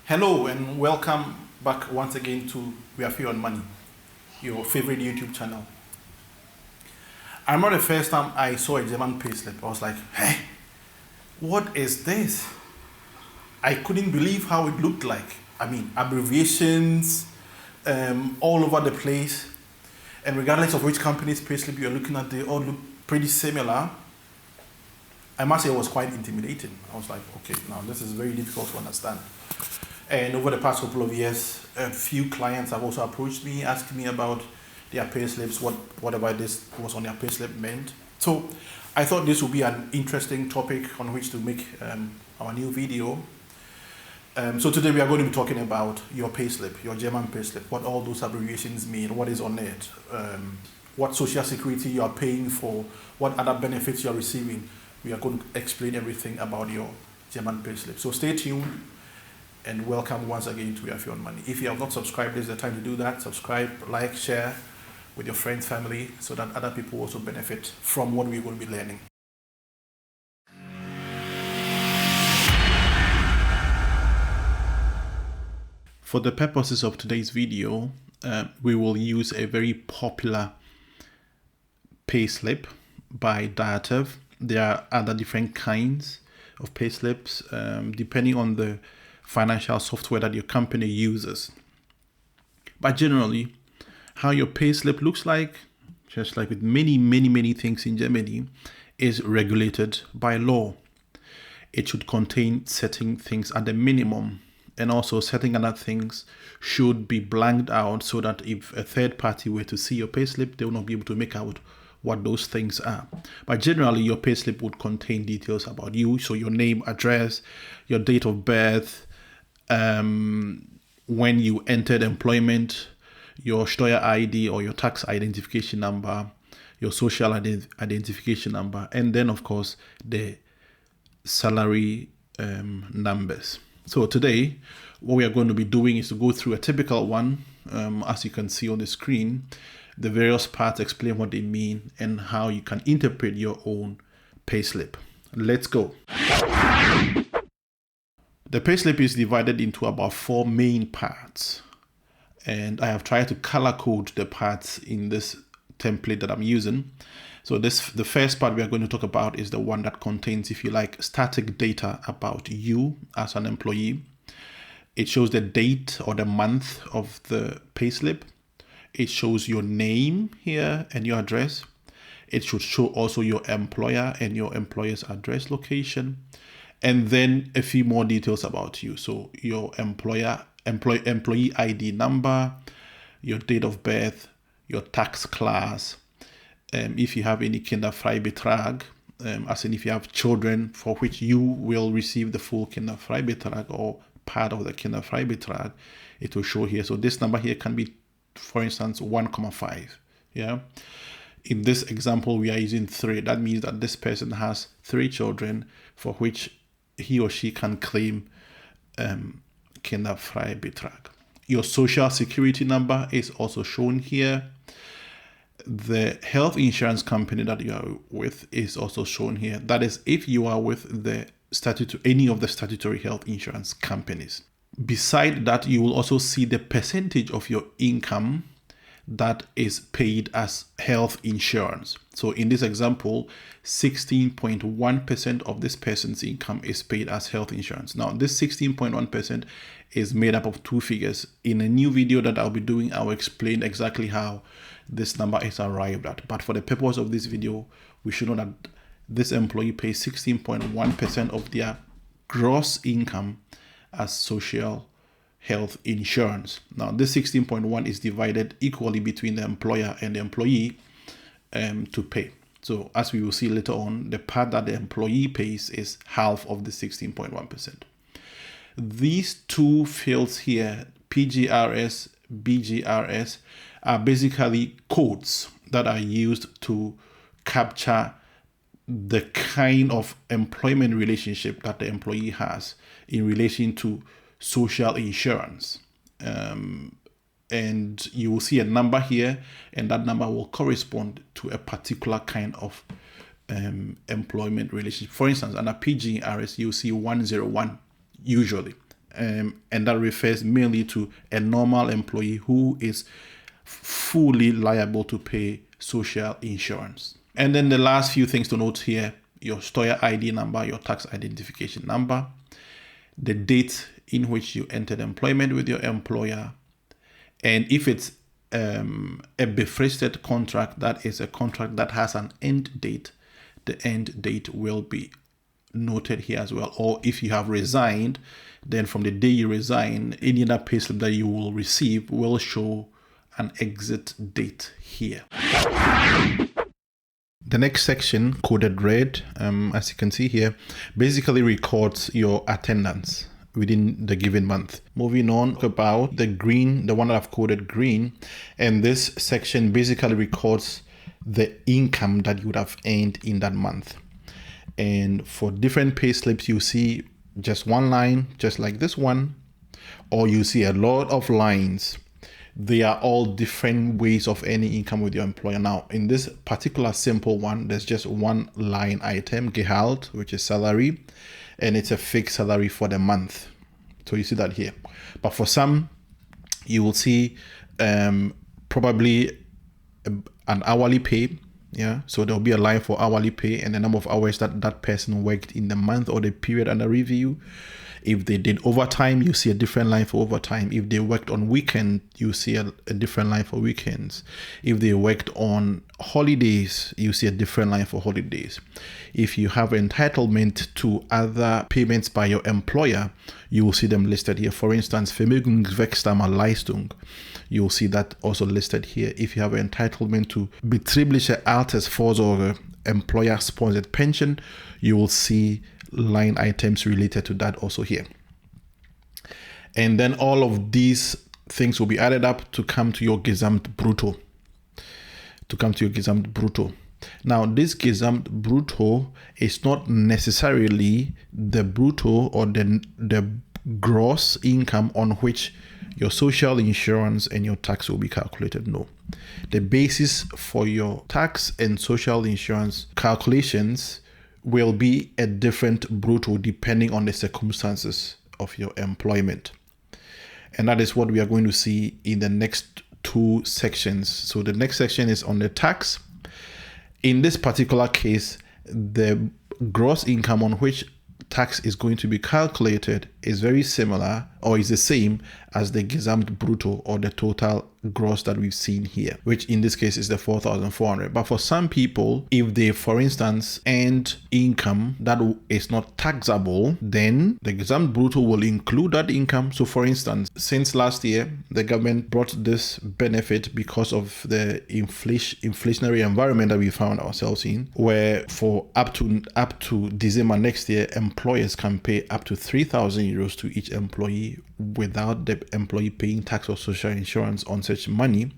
Hello and welcome back once again to We Are Free on Money, your favorite YouTube channel. I remember the first time I saw a German payslip, I was like, hey, what is this? I couldn't believe how it looked like. I mean, abbreviations all over the place. And regardless of which company's payslip you're looking at, they all look pretty similar. I must say it was quite intimidating. I was like, okay, now this is very difficult to understand. And over the past couple of years, a few clients have also approached me, asking me about their payslips, whatever this was on their payslip meant. So I thought this would be an interesting topic on which to make our new video. So today we are going to be talking about your payslip, your German payslip, what all those abbreviations mean, what is on it, what social security you are paying for, what other benefits you are receiving. We are going to explain everything about your German payslip. So stay tuned. And welcome once again to We Are Free on Money. If you have not subscribed, this is the time to do that. Subscribe, like, share with your friends, family, so that other people also benefit from what we're going to be learning. For the purposes of today's video, we will use a very popular payslip by Datev. There are other different kinds of payslips depending on the financial software that your company uses. But generally, how your payslip looks like, just like with many things in Germany, is regulated by law. It should contain certain things at the minimum, and also certain other things should be blanked out so that if a third party were to see your payslip, they will not be able to make out what those things are. But generally, your payslip would contain details about you, so your name, address, your date of birth, when you entered employment, your Steuer ID or your tax identification number, your social identification number, and then of course the salary numbers. So today what we are going to be doing is to go through a typical one. As you can see on the screen, the various parts explain what they mean and how you can interpret your own payslip. Let's go. The payslip is divided into about 4 main parts, and I have tried to color code the parts in this template that I'm using. So the first part we are going to talk about is the one that contains, if you like, static data about you as an employee. It shows the date or the month of the payslip. It shows your name here and your address. It should show also your employer and your employer's address location. And then a few more details about you. So your employee ID number, your date of birth, your tax class, if you have any Kinderfreibetrag, as in if you have children for which you will receive the full Kinderfreibetrag or part of the Kinderfreibetrag, it will show here. So this number here can be, for instance, 1,5. Yeah. In this example, we are using 3. That means that this person has 3 children for which he or she can claim Kinderfreibetrag. Your social security number is also shown here. The health insurance company that you are with is also shown here. That is, if you are with any of the statutory health insurance companies. Beside that, you will also see the percentage of your income that is paid as health insurance. So in this example, 16.1% of this person's income is paid as health insurance. Now, this 16.1% is made up of 2 figures. In a new video that I'll be doing, I'll explain exactly how this number is arrived at. But for the purpose of this video, we should know that this employee pays 16.1% of their gross income as social health insurance. Now, this 16.1 is divided equally between the employer and the employee to pay. So as we will see later on, the part that the employee pays is half of the 16.1%. These 2 fields here, PGRS, BGRS, are basically codes that are used to capture the kind of employment relationship that the employee has in relation to social insurance. And you will see a number here, and that number will correspond to a particular kind of employment relationship. For instance, under PGRS, you'll see 101 usually. and that refers mainly to a normal employee who is fully liable to pay social insurance. And then the last few things to note here: your Steuer ID number, your tax identification number, the date in which you entered employment with your employer, and if it's a befristed contract, that is a contract that has an end date, the end date will be noted here as well. Or if you have resigned, then from the day you resign, any other payslip that you will receive will show an exit date here. The next section, coded red, as you can see here, basically records your attendance within the given month. Moving on about the green, the one that I've coded green, and this section basically records the income that you would have earned in that month. And for different pay slips, you see just one line, just like this one, or you see a lot of lines. They are all different ways of earning income with your employer. Now, in this particular simple one, there's just one line item, Gehalt, which is salary, and it's a fixed salary for the month. So you see that here. But for some, you will see probably an hourly pay. Yeah, so there'll be a line for hourly pay and the number of hours that that person worked in the month or the period under review. If they did overtime, you see a different line for overtime. If they worked on weekend, you see a different line for weekends. If they worked on holidays, you see a different line for holidays. If you have entitlement to other payments by your employer, you will see them listed here. For instance, Vermögenswechselleistung, you will see that also listed here. If you have entitlement to betriebliche Altersvorsorge, employer-sponsored pension, you will see line items related to that also here. And then all of these things will be added up to come to your Gesamtbrutto. Now, this Gesamtbrutto is not necessarily the brutto or the gross income on which your social insurance and your tax will be calculated. No. The basis for your tax and social insurance calculations will be a different brutto depending on the circumstances of your employment. And that is what we are going to see in the next two sections. So the next section is on the tax. In this particular case, the gross income on which tax is going to be calculated is very similar or is the same as the Gesamtbrutto or the total gross that we've seen here, which in this case is the 4,400. But for some people, if they, for instance, earned income that is not taxable, then the Gesamtbrutto will include that income. So for instance, since last year, the government brought this benefit because of the inflationary environment that we found ourselves in, where for up to December next year, employers can pay up to 3,000 euros to each employee without the employee paying tax or social insurance on such money.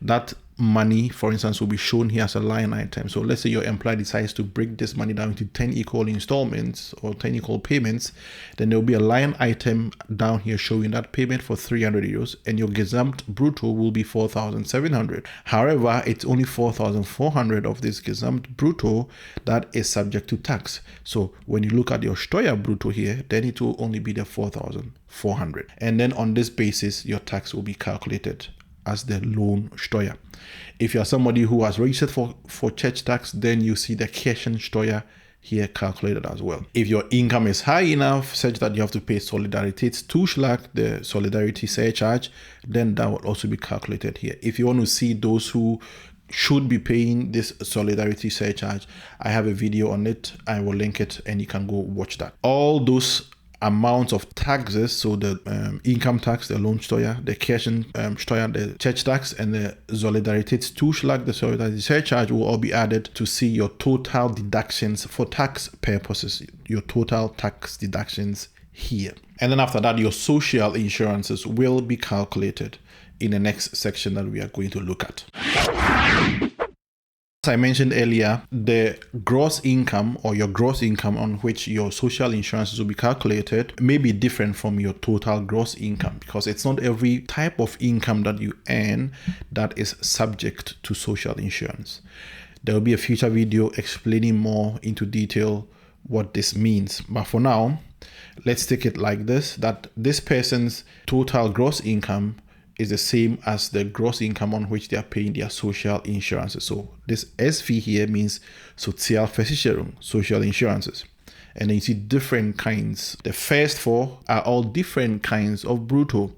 That money, for instance, will be shown here as a line item. So let's say your employer decides to break this money down into 10 equal installments or 10 equal payments, then there will be a line item down here showing that payment for 300 euros and your Gesamtbrutto will be 4,700. However, it's only 4,400 of this Gesamtbrutto that is subject to tax. So when you look at your Steuerbrutto here, then it will only be the 4,400. And then on this basis, your tax will be calculated as the Lohnsteuer. If you are somebody who has registered for church tax, then you see the Kirchensteuer here calculated as well. If your income is high enough such that you have to pay Solidaritätszuschlag, the solidarity surcharge, then that will also be calculated here. If you want to see those who should be paying this solidarity surcharge, I have a video on it. I will link it and you can go watch that. All those amounts of taxes, so the income tax, the Lohnsteuer, the Kirchensteuer, the church tax, and the Solidaritätszuschlag, the solidarity surcharge, will all be added to see your total deductions for tax purposes, your total tax deductions here. And then after that, your social insurances will be calculated in the next section that we are going to look at. As I mentioned earlier, the gross income or your gross income on which your social insurances will be calculated may be different from your total gross income, because it's not every type of income that you earn that is subject to social insurance. There will be a future video explaining more into detail what this means. But for now, Let's take it like this, that this person's total gross income is the same as the gross income on which they are paying their social insurances. So this SV here means Sozialversicherung, social insurances. And then you see different kinds. The first four are all different kinds of brutto.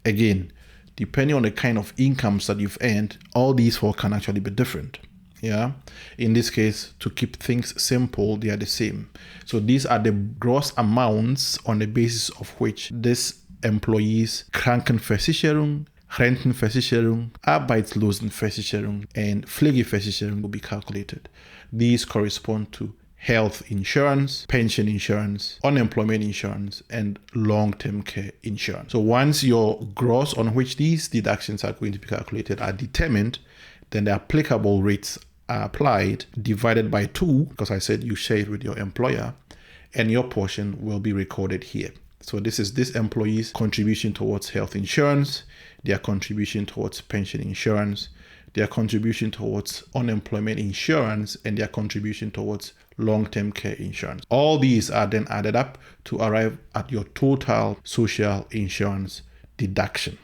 Again, depending on the kind of incomes that you've earned, all these four can actually be different. Yeah. In this case, to keep things simple, they are the same. So these are the gross amounts on the basis of which this employees Krankenversicherung, Rentenversicherung, Arbeitslosenversicherung, and Pflegeversicherung will be calculated. These correspond to health insurance, pension insurance, unemployment insurance, and long-term care insurance. So once your gross on which these deductions are going to be calculated are determined, then the applicable rates are applied, divided by 2, because I said you share it with your employer, and your portion will be recorded here. So this is this employee's contribution towards health insurance, their contribution towards pension insurance, their contribution towards unemployment insurance, and their contribution towards long-term care insurance. All these are then added up to arrive at your total social insurance deduction.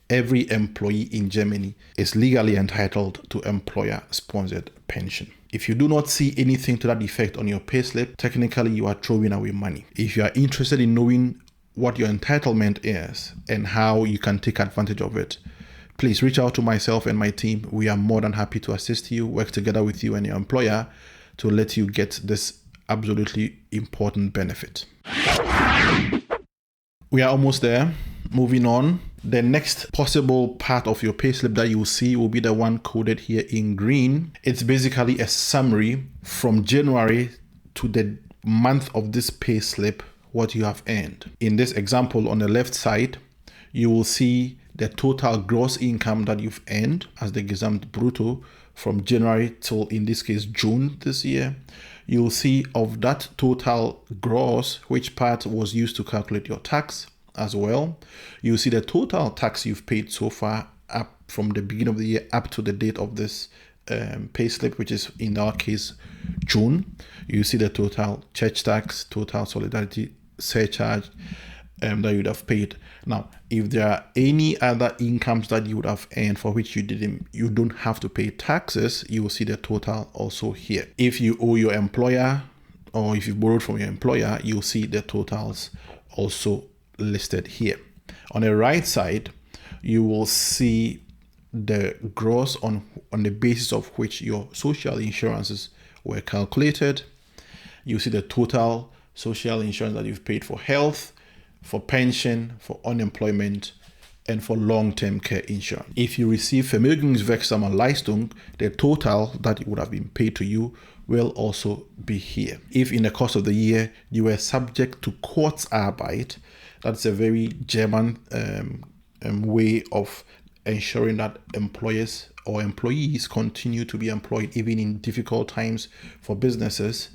Every employee in Germany is legally entitled to employer-sponsored pension. If you do not see anything to that effect on your payslip, technically you are throwing away money. If you are interested in knowing what your entitlement is and how you can take advantage of it, please reach out to myself and my team. We are more than happy to assist you, work together with you and your employer to let you get this absolutely important benefit. We are almost there. Moving on. The next possible part of your payslip that you will see will be the one coded here in green. It's basically a summary from January to the month of this payslip, what you have earned. In this example, on the left side, you will see the total gross income that you've earned as the Gesamtbrutto from January till, in this case, June this year. You'll see of that total gross, which part was used to calculate your tax as well. You'll see the total tax you've paid so far up from the beginning of the year up to the date of this payslip, which is in our case June. You see the total church tax, total solidarity surcharge that you'd have paid. Now, if there are any other incomes that you would have earned for which you don't have to pay taxes, you will see the total also here. If you owe your employer or if you borrowed from your employer, you'll see the totals also listed here. On the right side, you will see the gross on the basis of which your social insurances were calculated. You see the total social insurance that you've paid for health, for pension, for unemployment, and for long-term care insurance. If you receive Vermögenswirksame Leistung, the total that would have been paid to you will also be here. If in the course of the year you were subject to Kurzarbeit, that's a very German way of ensuring that employers or employees continue to be employed even in difficult times for businesses,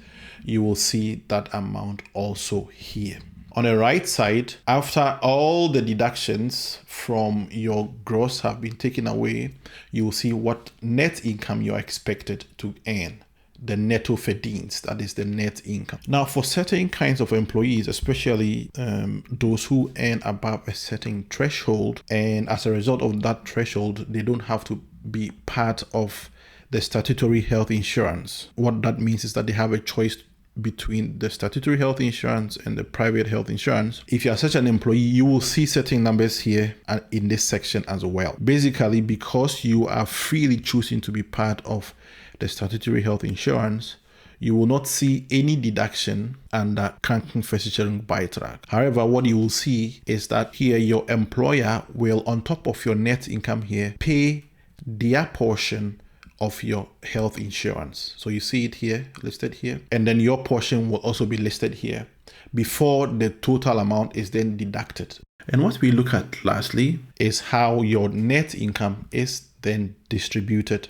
you will see that amount also here. On the right side, after all the deductions from your gross have been taken away, you will see what net income you are expected to earn. The Nettoverdienst, that is the net income. Now, for certain kinds of employees, especially those who earn above a certain threshold, and as a result of that threshold, they don't have to be part of the statutory health insurance. What that means is that they have a choice between the statutory health insurance and the private health insurance. If you are such an employee, you will see certain numbers here in this section as well. Basically, because you are freely choosing to be part of the statutory health insurance, you will not see any deduction under Krankenversicherungsbeitrag. However, what you will see is that here your employer will, on top of your net income here, pay their portion of your health insurance. So you see it here, listed here, and then your portion will also be listed here before the total amount is then deducted. And what we look at lastly is how your net income is then distributed.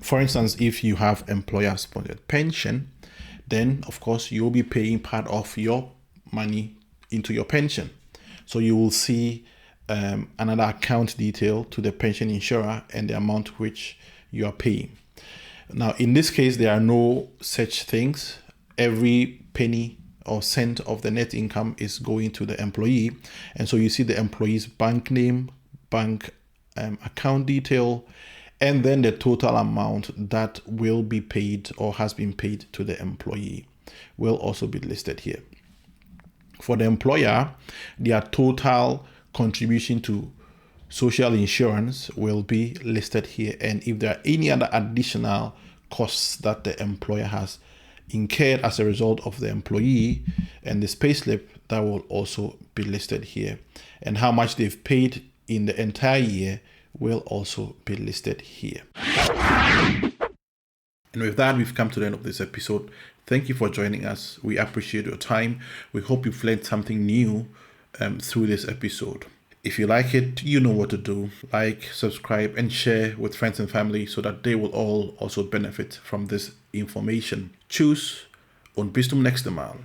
For instance, if you have employer-sponsored pension, then of course you'll be paying part of your money into your pension. So you will see another account detail to the pension insurer and the amount which you are paying. Now, in this case, there are no such things. every penny or cent of the net income is going to the employee. And so you see the employee's bank name, bank account detail, and then the total amount that will be paid or has been paid to the employee will also be listed here. For the employer, their total contribution to social insurance will be listed here. And if there are any other additional costs that the employer has incurred as a result of the employee and this payslip, that will also be listed here. And how much they've paid in the entire year will also be listed here. And with that, we've come to the end of this episode. Thank you for joining us. We appreciate your time. We hope you've learned something new through this episode. If you like it, you know what to do. Like, subscribe, and share with friends and family so that they will all also benefit from this information. Tschüss und bis zum nächsten Mal.